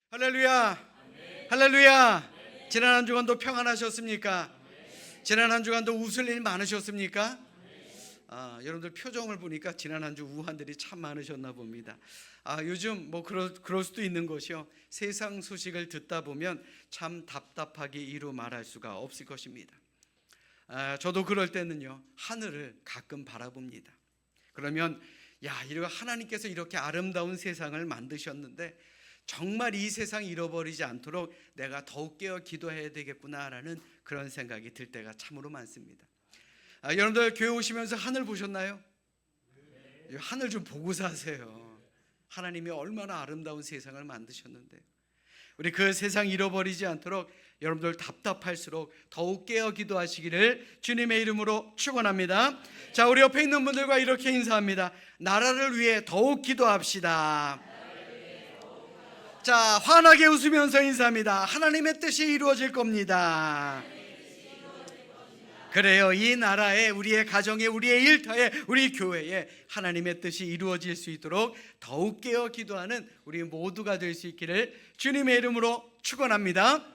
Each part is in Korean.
할렐루야. 할렐루야. 지난 한 주간도 평안하셨습니까? 지난 한 주간도 웃을 일 많으셨습니까? 여러분들 표정을 보니까 지난 한 주 우한들이 참 많으셨나 봅니다. 요즘 그럴 수도 있는 것이요, 세상 소식을 듣다 보면 참 답답하게 이루 말할 수가 없을 것입니다. 저도 그럴 때는요, 하늘을 가끔 바라봅니다. 그러면 하나님께서 이렇게 아름다운 세상을 만드셨는데 정말 이 세상 잃어버리지 않도록 내가 더욱 깨어 기도해야 되겠구나라는 그런 생각이 들 때가 참으로 많습니다. 여러분들 교회 오시면서 하늘 보셨나요? 하늘 좀 보고 사세요. 하나님이 얼마나 아름다운 세상을 만드셨는데, 우리 그 세상 잃어버리지 않도록 여러분들 답답할수록 더욱 깨어 기도하시기를 주님의 이름으로 축원합니다. 자, 우리 옆에 있는 분들과 이렇게 인사합니다. 나라를 위해 더욱 기도합시다. 자, 환하게 웃으면서 인사합니다. 하나님의 뜻이 이루어질 겁니다. 그래요. 이 나라에, 우리의 가정에, 우리의 일터에, 우리 교회에 하나님의 뜻이 이루어질 수 있도록 더욱 깨어 기도하는 우리 모두가 될 수 있기를 주님의 이름으로 축원합니다.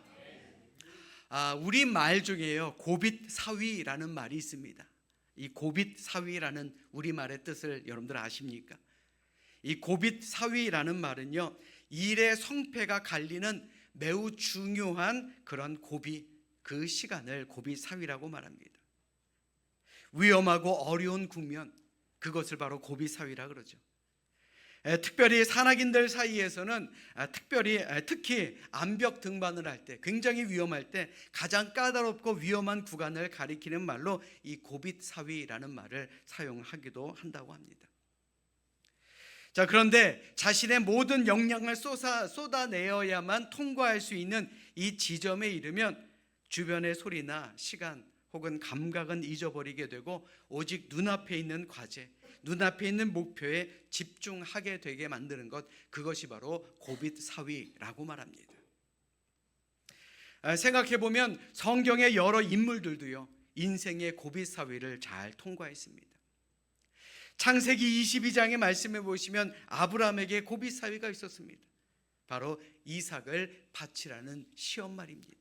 우리 말 중에요, 고빗사위라는 말이 있습니다. 이 고빗사위라는 우리말의 뜻을 여러분들 아십니까? 이 고빗사위라는 말은요, 일의 성패가 갈리는 매우 중요한 그런 그 시간을 고빗사위라고 말합니다. 위험하고 어려운 국면, 그것을 바로 고빗사위라 그러죠. 특별히 산악인들 사이에서는 특히 암벽 등반을 할 때, 굉장히 위험할 때 가장 까다롭고 위험한 구간을 가리키는 말로 이 고빗사위라는 말을 사용하기도 한다고 합니다. 자, 그런데 자신의 모든 역량을 쏟아내어야만 통과할 수 있는 이 지점에 이르면 주변의 소리나 시간 혹은 감각은 잊어버리게 되고 오직 눈앞에 있는 과제, 눈앞에 있는 목표에 집중하게 되게 만드는 것, 그것이 바로 고빗사위라고 말합니다. 생각해보면 성경의 여러 인물들도요, 인생의 고빗사위를 잘 통과했습니다. 창세기 22장의 말씀에 보시면 아브라함에게 고빗사위가 있었습니다. 바로 이삭을 바치라는 시험 말입니다.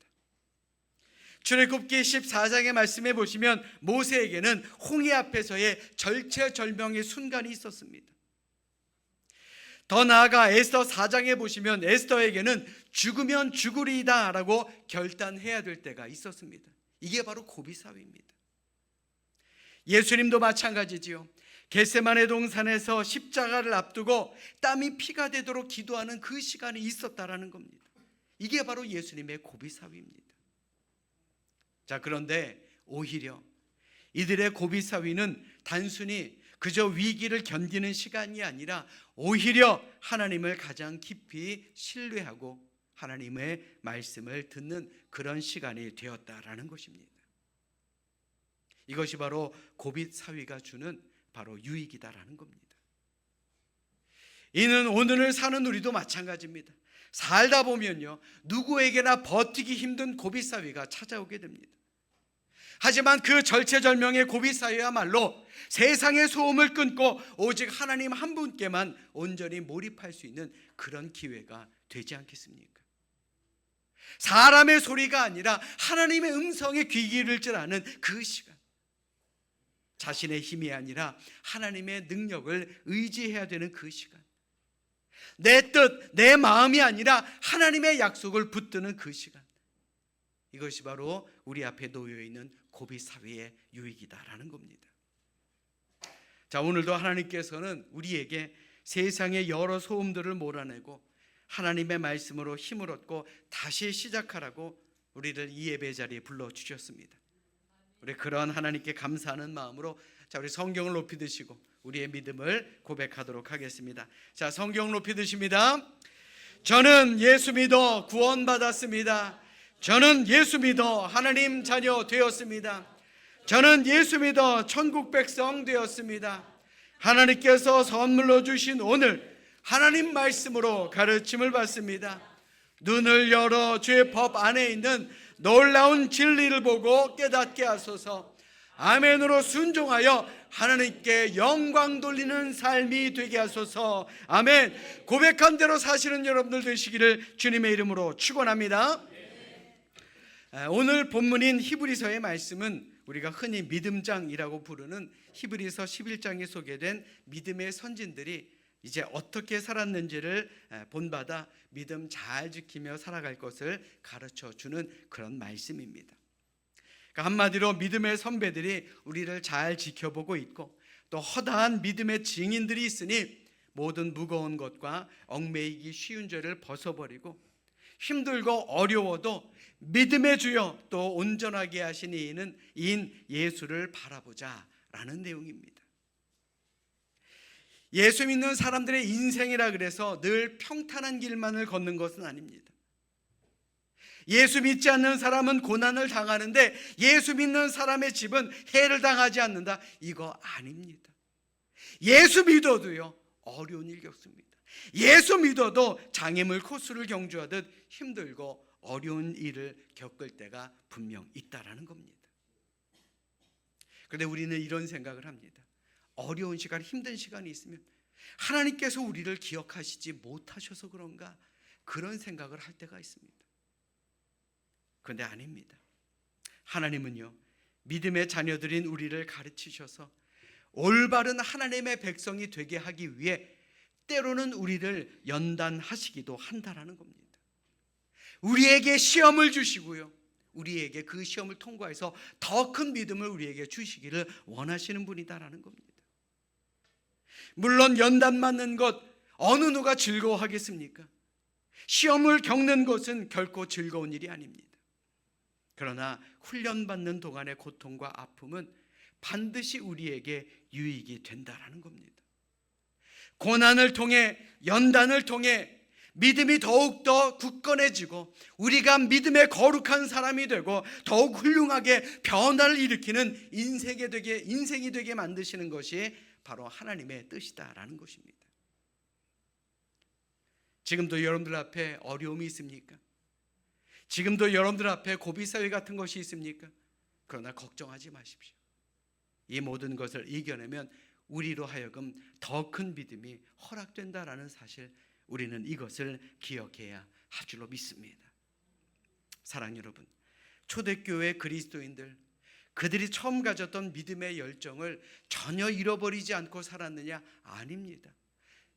출애굽기 14장의 말씀에 보시면 모세에게는 홍해 앞에서의 절체절명의 순간이 있었습니다. 더 나아가 에스더 4장에 보시면 에스더에게는 죽으면 죽으리이다 라고 결단해야 될 때가 있었습니다. 이게 바로 고빗사위입니다. 예수님도 마찬가지지요. 겟세마네 동산에서 십자가를 앞두고 땀이 피가 되도록 기도하는 그 시간이 있었다라는 겁니다. 이게 바로 예수님의 고빗사위입니다. 자, 그런데 오히려 이들의 고빗사위는 단순히 그저 위기를 견디는 시간이 아니라 오히려 하나님을 가장 깊이 신뢰하고 하나님의 말씀을 듣는 그런 시간이 되었다라는 것입니다. 이것이 바로 고빗사위가 주는 바로 유익이다라는 겁니다. 이는 오늘을 사는 우리도 마찬가지입니다. 살다 보면요, 누구에게나 버티기 힘든 고빗사위가 찾아오게 됩니다. 하지만 그 절체절명의 고빗사위야말로 세상의 소음을 끊고 오직 하나님 한 분께만 온전히 몰입할 수 있는 그런 기회가 되지 않겠습니까? 사람의 소리가 아니라 하나님의 음성에 귀 기울일 줄 아는 그 시간, 자신의 힘이 아니라 하나님의 능력을 의지해야 되는 그 시간, 내 뜻, 내 마음이 아니라 하나님의 약속을 붙드는 그 시간, 이것이 바로 우리 앞에 놓여있는 고빗사위의 유익이다라는 겁니다. 자, 오늘도 하나님께서는 우리에게 세상의 여러 소음들을 몰아내고 하나님의 말씀으로 힘을 얻고 다시 시작하라고 우리를 이 예배 자리에 불러주셨습니다. 우리 그런 하나님께 감사하는 마음으로 자, 우리 성경을 높이 드시고 우리의 믿음을 고백하도록 하겠습니다. 자, 성경 높이 드십니다. 저는 예수 믿어 구원받았습니다. 저는 예수 믿어 하나님 자녀 되었습니다. 저는 예수 믿어 천국 백성 되었습니다. 하나님께서 선물로 주신 오늘 하나님 말씀으로 가르침을 받습니다. 눈을 열어 주의 법 안에 있는 놀라운 진리를 보고 깨닫게 하소서. 아멘으로 순종하여 하나님께 영광 돌리는 삶이 되게 하소서. 아멘. 고백한 대로 사시는 여러분들 되시기를 주님의 이름으로 축원합니다. 오늘 본문인 히브리서의 말씀은 우리가 흔히 믿음장이라고 부르는 히브리서 11장에 소개된 믿음의 선진들이 이제 어떻게 살았는지를 본받아 믿음 잘 지키며 살아갈 것을 가르쳐주는 그런 말씀입니다. 그러니까 한마디로 믿음의 선배들이 우리를 잘 지켜보고 있고, 또 허다한 믿음의 증인들이 있으니 모든 무거운 것과 얽매이기 쉬운 죄를 벗어버리고 힘들고 어려워도 믿음의 주여 또 온전하게 하신 이인 예수를 바라보자라는 내용입니다. 예수 믿는 사람들의 인생이라 그래서 늘 평탄한 길만을 걷는 것은 아닙니다. 예수 믿지 않는 사람은 고난을 당하는데 예수 믿는 사람의 집은 해를 당하지 않는다, 이거 아닙니다. 예수 믿어도요 어려운 일 겪습니다. 예수 믿어도 장애물 코스를 경주하듯 힘들고 어려운 일을 겪을 때가 분명 있다라는 겁니다. 그런데 우리는 이런 생각을 합니다. 어려운 시간, 힘든 시간이 있으면 하나님께서 우리를 기억하시지 못하셔서 그런가, 그런 생각을 할 때가 있습니다. 그런데 아닙니다. 하나님은요 믿음의 자녀들인 우리를 가르치셔서 올바른 하나님의 백성이 되게 하기 위해 때로는 우리를 연단하시기도 한다라는 겁니다. 우리에게 시험을 주시고요, 우리에게 그 시험을 통과해서 더 큰 믿음을 우리에게 주시기를 원하시는 분이다라는 겁니다. 물론 연단 맞는 것 어느 누가 즐거워하겠습니까? 시험을 겪는 것은 결코 즐거운 일이 아닙니다. 그러나 훈련받는 동안의 고통과 아픔은 반드시 우리에게 유익이 된다라는 겁니다. 고난을 통해, 연단을 통해 믿음이 더욱더 굳건해지고 우리가 믿음의 거룩한 사람이 되고 더욱 훌륭하게 변화를 일으키는 인생이 되게 만드시는 것이 바로 하나님의 뜻이다라는 것입니다. 지금도 여러분들 앞에 어려움이 있습니까? 지금도 여러분들 앞에 고비사회 같은 것이 있습니까? 그러나 걱정하지 마십시오. 이 모든 것을 이겨내면 우리로 하여금 더 큰 믿음이 허락된다라는 사실, 우리는 이것을 기억해야 할 줄로 믿습니다. 사랑 여러분, 초대교회 그리스도인들, 그들이 처음 가졌던 믿음의 열정을 전혀 잃어버리지 않고 살았느냐? 아닙니다.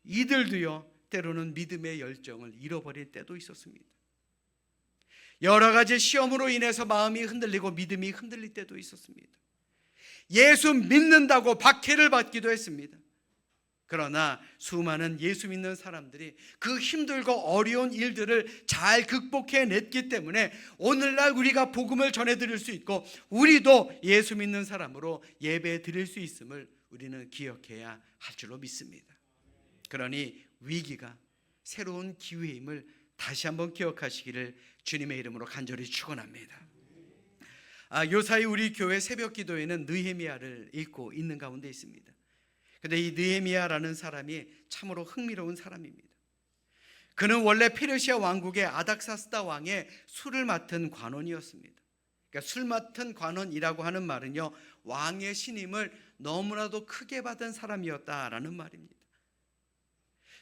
이들도요 때로는 믿음의 열정을 잃어버릴 때도 있었습니다. 여러 가지 시험으로 인해서 마음이 흔들리고 믿음이 흔들릴 때도 있었습니다. 예수 믿는다고 박해를 받기도 했습니다. 그러나 수많은 예수 믿는 사람들이 그 힘들고 어려운 일들을 잘 극복해냈기 때문에 오늘날 우리가 복음을 전해드릴 수 있고 우리도 예수 믿는 사람으로 예배 드릴 수 있음을 우리는 기억해야 할 줄로 믿습니다. 그러니 위기가 새로운 기회임을 다시 한번 기억하시기를 주님의 이름으로 간절히 축원합니다. 요사이 우리 교회 새벽 기도에는 느헤미야를 읽고 있는 가운데 있습니다. 그런데 이 느헤미야라는 사람이 참으로 흥미로운 사람입니다. 그는 원래 페르시아 왕국의 아닥사스다 왕의 술을 맡은 관원이었습니다. 그러니까 술 맡은 관원이라고 하는 말은요, 왕의 신임을 너무나도 크게 받은 사람이었다라는 말입니다.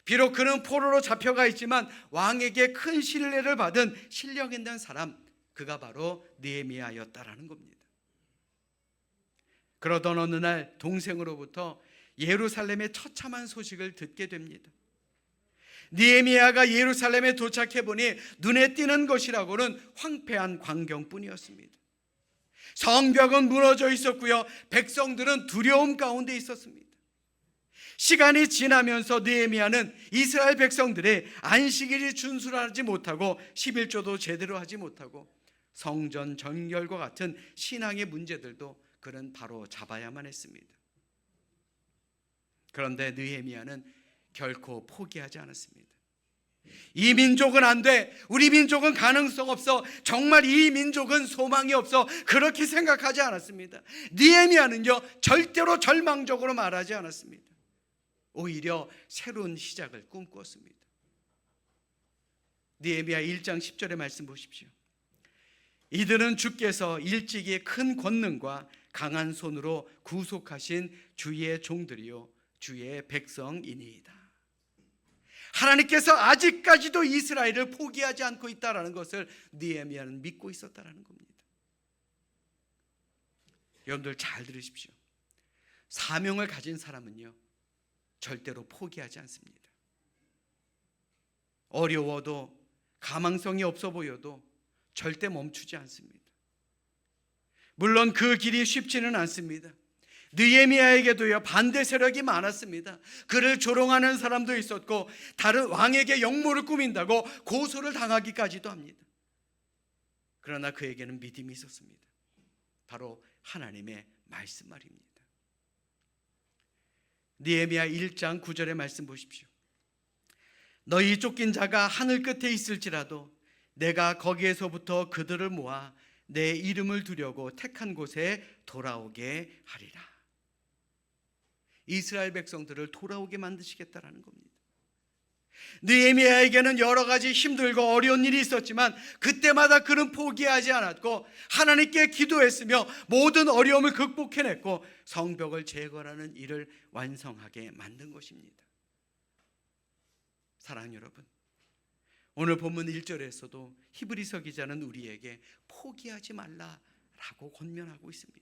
비록 그는 포로로 잡혀가 있지만 왕에게 큰 신뢰를 받은 실력 있는 사람, 그가 바로 느헤미야였다라는 겁니다. 그러던 어느 날 동생으로부터 예루살렘의 처참한 소식을 듣게 됩니다. 느헤미야가 예루살렘에 도착해 보니 눈에 띄는 것이라고는 황폐한 광경뿐이었습니다. 성벽은 무너져 있었고요, 백성들은 두려움 가운데 있었습니다. 시간이 지나면서 느헤미야는 이스라엘 백성들의 안식일이 준수하지 못하고 11조도 제대로 하지 못하고 성전 정결과 같은 신앙의 문제들도 그는 바로 잡아야만 했습니다. 그런데 느헤미야는 결코 포기하지 않았습니다. 이 민족은 안 돼, 우리 민족은 가능성 없어, 정말 이 민족은 소망이 없어, 그렇게 생각하지 않았습니다. 느헤미야는요 절대로 절망적으로 말하지 않았습니다. 오히려 새로운 시작을 꿈꾸었습니다. 느헤미야 1장 10절의 말씀 보십시오. 이들은 주께서 일찍이 큰 권능과 강한 손으로 구속하신 주의 종들이요 주의 백성이니이다. 하나님께서 아직까지도 이스라엘을 포기하지 않고 있다는 것을 느헤미야는 믿고 있었다는 겁니다. 여러분들 잘 들으십시오. 사명을 가진 사람은요 절대로 포기하지 않습니다. 어려워도 가망성이 없어 보여도 절대 멈추지 않습니다. 물론 그 길이 쉽지는 않습니다. 느헤미야에게도요 반대 세력이 많았습니다. 그를 조롱하는 사람도 있었고 다른 왕에게 역모를 꾸민다고 고소를 당하기까지도 합니다. 그러나 그에게는 믿음이 있었습니다. 바로 하나님의 말씀 말입니다. 느헤미야 1장 9절의 말씀 보십시오. 너희 쫓긴 자가 하늘 끝에 있을지라도 내가 거기에서부터 그들을 모아 내 이름을 두려고 택한 곳에 돌아오게 하리라. 이스라엘 백성들을 돌아오게 만드시겠다라는 겁니다. 느헤미야에게는 여러 가지 힘들고 어려운 일이 있었지만 그때마다 그는 포기하지 않았고 하나님께 기도했으며 모든 어려움을 극복해냈고 성벽을 재건하는 일을 완성하게 만든 것입니다. 사랑하는 여러분, 오늘 본문 1절에서도 히브리서 기자는 우리에게 포기하지 말라라고 권면하고 있습니다.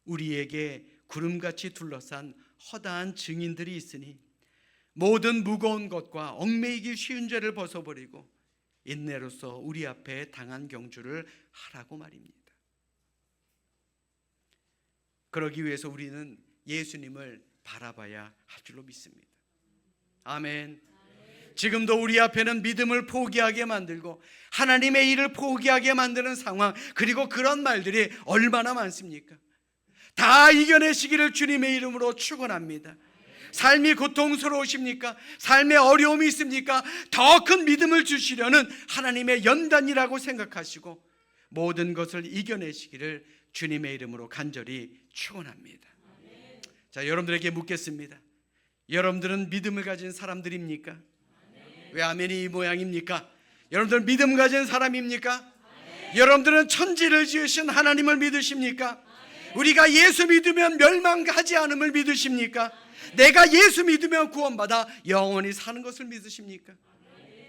우리에게 구름같이 둘러싼 허다한 증인들이 있으니 모든 무거운 것과 얽매이기 쉬운 죄를 벗어버리고 인내로서 우리 앞에 당한 경주를 하라고 말입니다. 그러기 위해서 우리는 예수님을 바라봐야 할 줄로 믿습니다. 아멘. 지금도 우리 앞에는 믿음을 포기하게 만들고 하나님의 일을 포기하게 만드는 상황, 그리고 그런 말들이 얼마나 많습니까? 다 이겨내시기를 주님의 이름으로 축원합니다. 삶이 고통스러우십니까? 삶에 어려움이 있습니까? 더 큰 믿음을 주시려는 하나님의 연단이라고 생각하시고 모든 것을 이겨내시기를 주님의 이름으로 간절히 축원합니다. 자, 여러분들에게 묻겠습니다. 여러분들은 믿음을 가진 사람들입니까? 왜 아멘이 이 모양입니까? 여러분들은 믿음 가진 사람입니까? 여러분들은 천지를 지으신 하나님을 믿으십니까? 우리가 예수 믿으면 멸망하지 않음을 믿으십니까? 내가 예수 믿으면 구원받아 영원히 사는 것을 믿으십니까?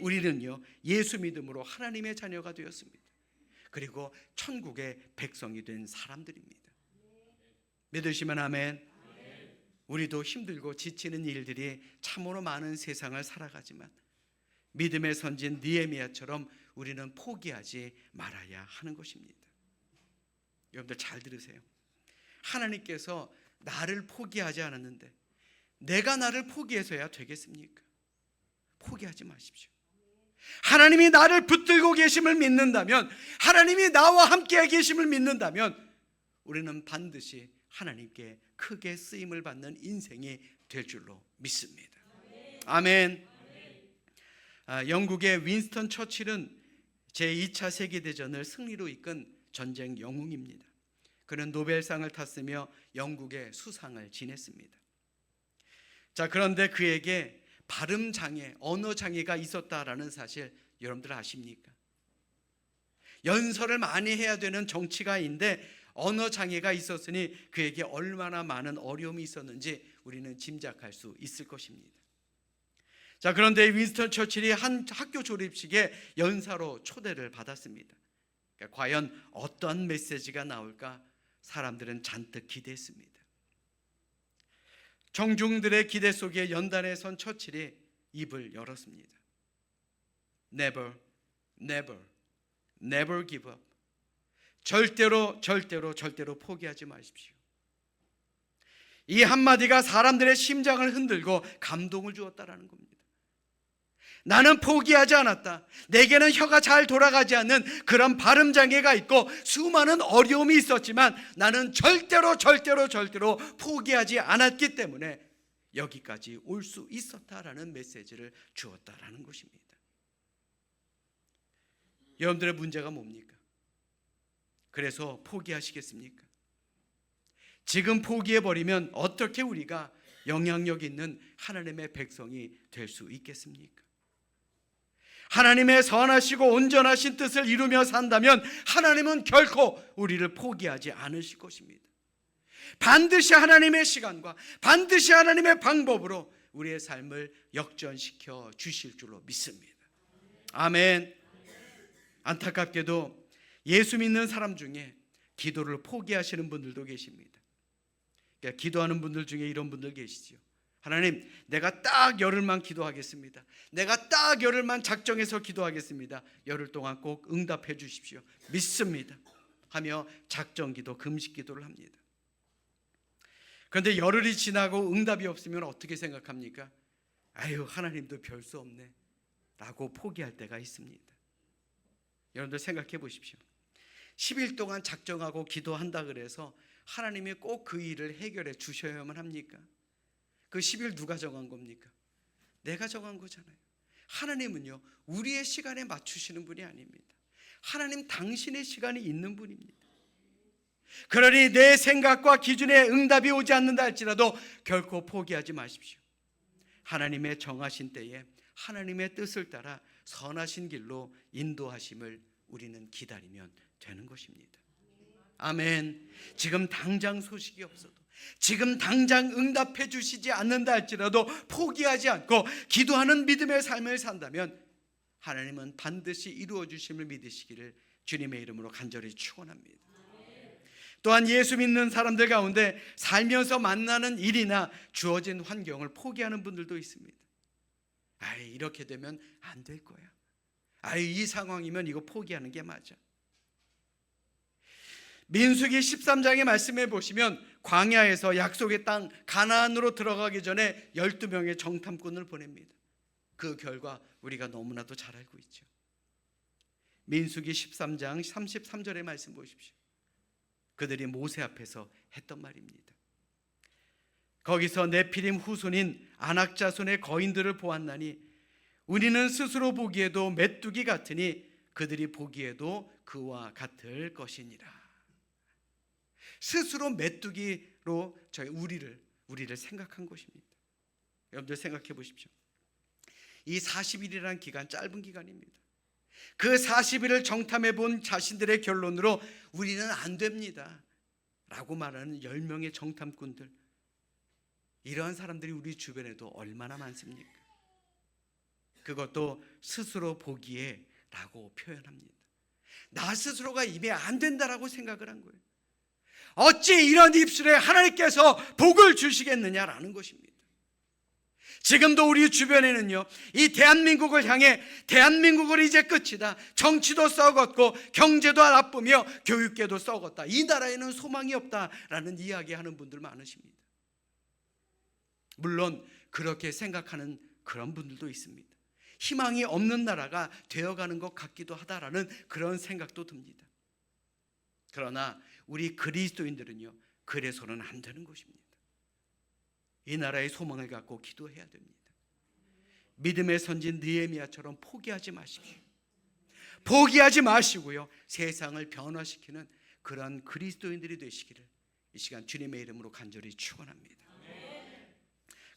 우리는요 예수 믿음으로 하나님의 자녀가 되었습니다. 그리고 천국의 백성이 된 사람들입니다. 믿으시면 아멘. 우리도 힘들고 지치는 일들이 참으로 많은 세상을 살아가지만 믿음의 선진 느헤미야처럼 우리는 포기하지 말아야 하는 것입니다. 여러분들 잘 들으세요. 하나님께서 나를 포기하지 않았는데 내가 나를 포기해서야 되겠습니까? 포기하지 마십시오. 하나님이 나를 붙들고 계심을 믿는다면, 하나님이 나와 함께 계심을 믿는다면 우리는 반드시 하나님께 크게 쓰임을 받는 인생이 될 줄로 믿습니다. 아멘. 영국의 윈스턴 처칠은 제2차 세계대전을 승리로 이끈 전쟁 영웅입니다. 그는 노벨상을 탔으며 영국의 수상을 지냈습니다. 자, 그런데 그에게 발음장애, 언어장애가 있었다라는 사실 여러분들 아십니까? 연설을 많이 해야 되는 정치가인데 언어장애가 있었으니 그에게 얼마나 많은 어려움이 있었는지 우리는 짐작할 수 있을 것입니다. 자, 그런데 윈스턴 처칠이 한 학교 졸업식에 연사로 초대를 받았습니다. 그러니까 과연 어떤 메시지가 나올까 사람들은 잔뜩 기대했습니다. 청중들의 기대 속에 연단에 선 처칠이 입을 열었습니다. Never, never, never give up. 절대로 포기하지 마십시오. 이 한마디가 사람들의 심장을 흔들고 감동을 주었다라는 겁니다. 나는 포기하지 않았다. 내게는 혀가 잘 돌아가지 않는 그런 발음장애가 있고 수많은 어려움이 있었지만 나는 절대로 포기하지 않았기 때문에 여기까지 올 수 있었다라는 메시지를 주었다라는 것입니다. 여러분들의 문제가 뭡니까? 그래서 포기하시겠습니까? 지금 포기해버리면 어떻게 우리가 영향력 있는 하나님의 백성이 될 수 있겠습니까? 하나님의 선하시고 온전하신 뜻을 이루며 산다면 하나님은 결코 우리를 포기하지 않으실 것입니다. 반드시 하나님의 시간과 반드시 하나님의 방법으로 우리의 삶을 역전시켜 주실 줄로 믿습니다. 아멘. 안타깝게도 예수 믿는 사람 중에 기도를 포기하시는 분들도 계십니다. 그러니까 기도하는 분들 중에 이런 분들 계시죠. 하나님, 내가 딱 열흘만 기도하겠습니다. 내가 딱 열흘만 작정해서 기도하겠습니다. 열흘 동안 꼭 응답해 주십시오. 믿습니다. 하며 작정기도, 금식기도를 합니다. 그런데 열흘이 지나고 응답이 없으면 어떻게 생각합니까? 아유, 하나님도 별 수 없네 라고 포기할 때가 있습니다. 여러분들 생각해 보십시오. 10일 동안 작정하고 기도한다 그래서 하나님이 꼭 그 일을 해결해 주셔야만 합니까? 그 10일 누가 정한 겁니까? 내가 정한 거잖아요. 하나님은요, 우리의 시간에 맞추시는 분이 아닙니다. 하나님 당신의 시간이 있는 분입니다. 그러니 내 생각과 기준에 응답이 오지 않는다 할지라도 결코 포기하지 마십시오. 하나님의 정하신 때에 하나님의 뜻을 따라 선하신 길로 인도하심을 우리는 기다리면 되는 것입니다. 아멘. 지금 당장 소식이 없어도, 지금 당장 응답해 주시지 않는다 할지라도 포기하지 않고 기도하는 믿음의 삶을 산다면 하나님은 반드시 이루어 주심을 믿으시기를 주님의 이름으로 간절히 축원합니다. 또한 예수 믿는 사람들 가운데 살면서 만나는 일이나 주어진 환경을 포기하는 분들도 있습니다. 아이, 이렇게 되면 안 될 거야. 아이, 이 상황이면 이거 포기하는 게 맞아. 민수기 13장의 말씀에 보시면 광야에서 약속의 땅 가나안으로 들어가기 전에 12명의 정탐꾼을 보냅니다. 그 결과 우리가 너무나도 잘 알고 있죠. 민수기 13장 33절의 말씀 보십시오. 그들이 모세 앞에서 했던 말입니다. 거기서 네피림 후손인 아낙 자손의 거인들을 보았나니 우리는 스스로 보기에도 메뚜기 같으니 그들이 보기에도 그와 같을 것이니라. 스스로 메뚜기로 우리를 생각한 것입니다. 여러분들 생각해 보십시오. 이 40일이라는 기간 짧은 기간입니다. 그 40일을 정탐해 본 자신들의 결론으로 우리는 안 됩니다 라고 말하는 10명의 정탐꾼들, 이러한 사람들이 우리 주변에도 얼마나 많습니까? 그것도 스스로 보기에 라고 표현합니다. 나 스스로가 이미 안 된다라고 생각을 한 거예요. 어찌 이런 입술에 하나님께서 복을 주시겠느냐라는 것입니다. 지금도 우리 주변에는요, 이 대한민국을 향해 대한민국은 이제 끝이다, 정치도 썩었고 경제도 나쁘며 교육계도 썩었다, 이 나라에는 소망이 없다라는 이야기하는 분들 많으십니다. 물론 그렇게 생각하는 그런 분들도 있습니다. 희망이 없는 나라가 되어가는 것 같기도 하다라는 그런 생각도 듭니다. 그러나 우리 그리스도인들은요, 그래서는 안 되는 것입니다. 이 나라의 소망을 갖고 기도해야 됩니다. 믿음의 선진 느헤미야처럼 포기하지 마십시오. 포기하지 마시고요, 세상을 변화시키는 그런 그리스도인들이 되시기를 이 시간 주님의 이름으로 간절히 축원합니다.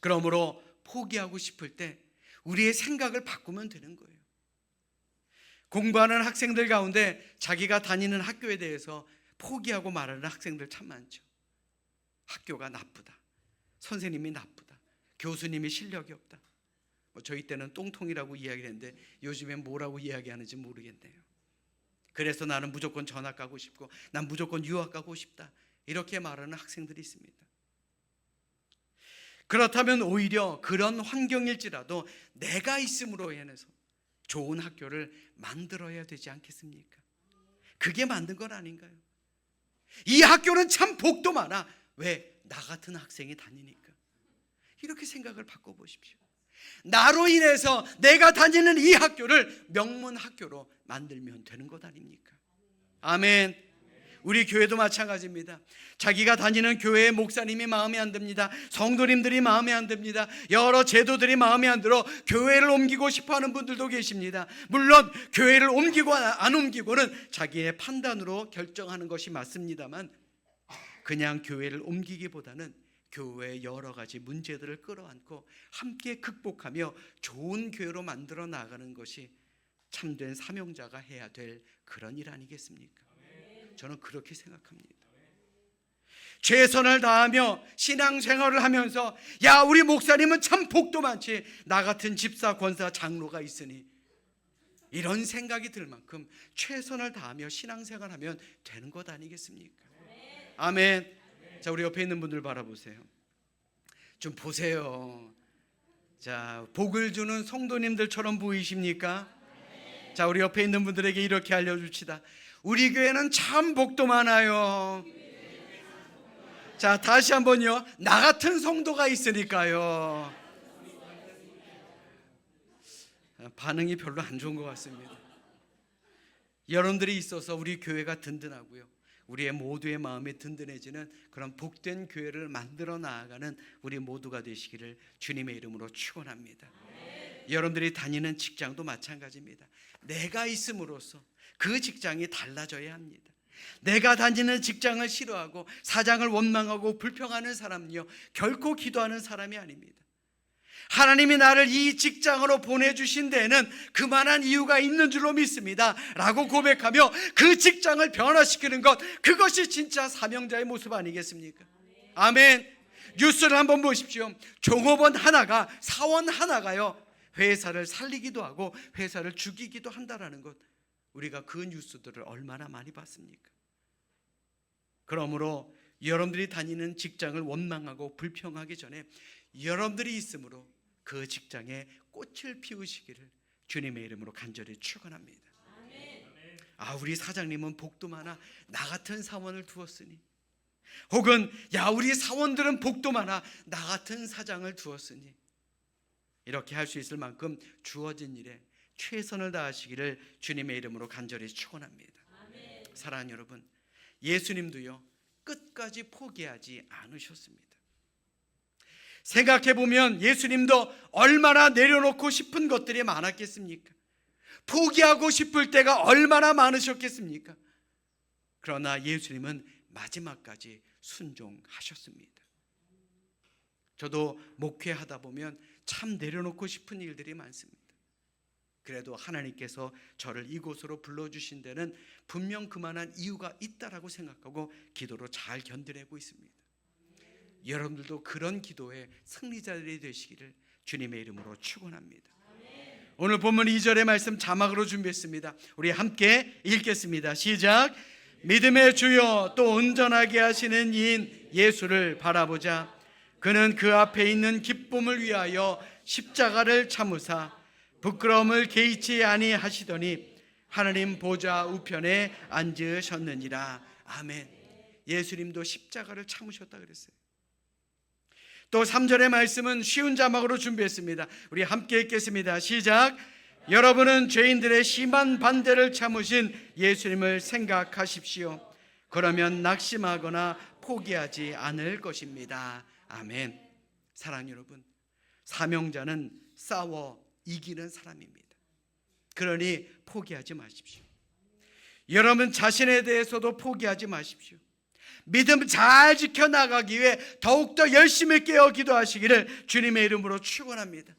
그러므로 포기하고 싶을 때 우리의 생각을 바꾸면 되는 거예요. 공부하는 학생들 가운데 자기가 다니는 학교에 대해서 포기하고 말하는 학생들 참 많죠. 학교가 나쁘다, 선생님이 나쁘다, 교수님이 실력이 없다. 저희 때는 똥통이라고 이야기를 했는데 요즘엔 뭐라고 이야기하는지 모르겠네요. 그래서 나는 무조건 전학 가고 싶고 난 무조건 유학 가고 싶다, 이렇게 말하는 학생들이 있습니다. 그렇다면 오히려 그런 환경일지라도 내가 있음으로 인해서 좋은 학교를 만들어야 되지 않겠습니까? 그게 만든 건 아닌가요? 이 학교는 참 복도 많아, 왜 나 같은 학생이 다니니까. 이렇게 생각을 바꿔보십시오. 나로 인해서 내가 다니는 이 학교를 명문 학교로 만들면 되는 것 아닙니까? 아멘. 우리 교회도 마찬가지입니다. 자기가 다니는 교회의 목사님이 마음에 안 듭니다. 성도님들이 마음에 안 듭니다. 여러 제도들이 마음에 안 들어 교회를 옮기고 싶어하는 분들도 계십니다. 물론 교회를 옮기고 안 옮기고는 자기의 판단으로 결정하는 것이 맞습니다만, 그냥 교회를 옮기기보다는 교회의 여러 가지 문제들을 끌어안고 함께 극복하며 좋은 교회로 만들어 나가는 것이 참된 사명자가 해야 될 그런 일 아니겠습니까? 저는 그렇게 생각합니다. 최선을 다하며 신앙생활을 하면서 야, 우리 목사님은 참 복도 많지, 나 같은 집사, 권사, 장로가 있으니, 이런 생각이 들 만큼 최선을 다하며 신앙생활하면 되는 것 아니겠습니까? 아멘. 자, 우리 옆에 있는 분들 바라보세요. 좀 보세요. 자, 복을 주는 성도님들처럼 보이십니까? 자, 우리 옆에 있는 분들에게 이렇게 알려줍시다. 우리 교회는 참 복도 많아요. 자, 다시 한번요. 나 같은 성도가 있으니까요. 반응이 별로 안 좋은 것 같습니다. 여러분들이 있어서 우리 교회가 든든하고요, 우리의 모두의 마음이 든든해지는 그런 복된 교회를 만들어 나아가는 우리 모두가 되시기를 주님의 이름으로 축원합니다. 여러분들이 다니는 직장도 마찬가지입니다. 내가 있음으로써 그 직장이 달라져야 합니다. 내가 다니는 직장을 싫어하고 사장을 원망하고 불평하는 사람은요, 결코 기도하는 사람이 아닙니다. 하나님이 나를 이 직장으로 보내주신 데에는 그만한 이유가 있는 줄로 믿습니다 라고 고백하며 그 직장을 변화시키는 것, 그것이 진짜 사명자의 모습 아니겠습니까? 아멘. 뉴스를 한번 보십시오. 종업원 하나가, 사원 하나가요, 회사를 살리기도 하고 회사를 죽이기도 한다라는 것, 우리가 그 뉴스들을 얼마나 많이 봤습니까? 그러므로 여러분들이 다니는 직장을 원망하고 불평하기 전에 여러분들이 있으므로 그 직장에 꽃을 피우시기를 주님의 이름으로 간절히 축원합니다. 아, 우리 사장님은 복도 많아, 나 같은 사원을 두었으니, 혹은 야, 우리 사원들은 복도 많아, 나 같은 사장을 두었으니, 이렇게 할 수 있을 만큼 주어진 일에 최선을 다하시기를 주님의 이름으로 간절히 축원합니다. 사랑하는 여러분, 예수님도요, 끝까지 포기하지 않으셨습니다. 생각해보면 예수님도 얼마나 내려놓고 싶은 것들이 많았겠습니까? 포기하고 싶을 때가 얼마나 많으셨겠습니까? 그러나 예수님은 마지막까지 순종하셨습니다. 저도 목회하다 보면 참 내려놓고 싶은 일들이 많습니다. 그래도 하나님께서 저를 이곳으로 불러주신 데는 분명 그만한 이유가 있다라고 생각하고 기도로 잘 견뎌내고 있습니다. 여러분들도 그런 기도의 승리자들이 되시기를 주님의 이름으로 축원합니다. 오늘 본문 2절의 말씀 자막으로 준비했습니다. 우리 함께 읽겠습니다. 시작. 믿음의 주여 또 온전하게 하시는 이인 예수를 바라보자. 그는 그 앞에 있는 기쁨을 위하여 십자가를 참으사 부끄러움을 개의치 아니하시더니 하나님 보좌 우편에 앉으셨느니라. 아멘. 예수님도 십자가를 참으셨다 그랬어요. 또 3절의 말씀은 쉬운 자막으로 준비했습니다. 우리 함께 읽겠습니다. 시작. 여러분은 죄인들의 심한 반대를 참으신 예수님을 생각하십시오. 그러면 낙심하거나 포기하지 않을 것입니다. 아멘. 사랑하는 여러분, 사명자는 싸워 이기는 사람입니다. 그러니 포기하지 마십시오. 여러분 자신에 대해서도 포기하지 마십시오. 믿음 잘 지켜나가기 위해 더욱더 열심히 깨어 기도하시기를 주님의 이름으로 축원합니다.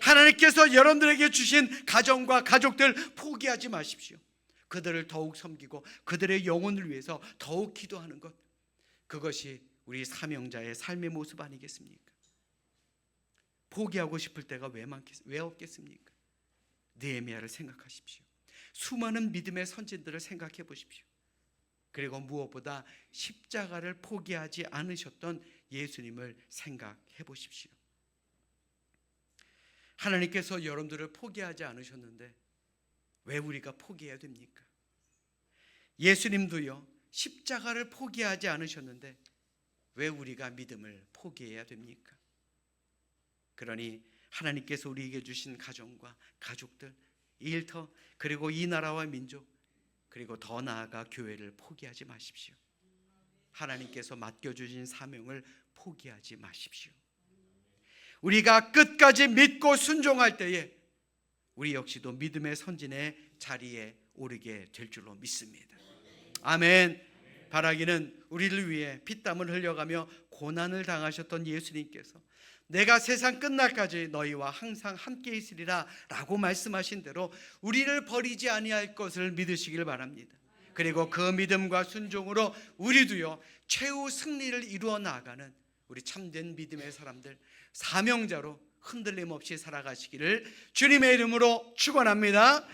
하나님께서 여러분들에게 주신 가정과 가족들 포기하지 마십시오. 그들을 더욱 섬기고 그들의 영혼을 위해서 더욱 기도하는 것, 그것이 우리 사명자의 삶의 모습 아니겠습니까? 포기하고 싶을 때가 왜 없겠습니까? 느헤미야를 생각하십시오. 수많은 믿음의 선진들을 생각해 보십시오. 그리고 무엇보다 십자가를 포기하지 않으셨던 예수님을 생각해 보십시오. 하나님께서 여러분들을 포기하지 않으셨는데 왜 우리가 포기해야 됩니까? 예수님도요, 십자가를 포기하지 않으셨는데 왜 우리가 믿음을 포기해야 됩니까? 그러니 하나님께서 우리에게 주신 가정과 가족들, 일터, 그리고 이 나라와 민족, 그리고 더 나아가 교회를 포기하지 마십시오. 하나님께서 맡겨주신 사명을 포기하지 마십시오. 우리가 끝까지 믿고 순종할 때에 우리 역시도 믿음의 선진의 자리에 오르게 될 줄로 믿습니다. 아멘. 바라기는 우리를 위해 피땀을 흘려가며 고난을 당하셨던 예수님께서 내가 세상 끝날까지 너희와 항상 함께 있으리라 라고 말씀하신 대로 우리를 버리지 아니할 것을 믿으시길 바랍니다. 그리고 그 믿음과 순종으로 우리도요 최후 승리를 이루어 나아가는 우리 참된 믿음의 사람들, 사명자로 흔들림 없이 살아가시기를 주님의 이름으로 축원합니다.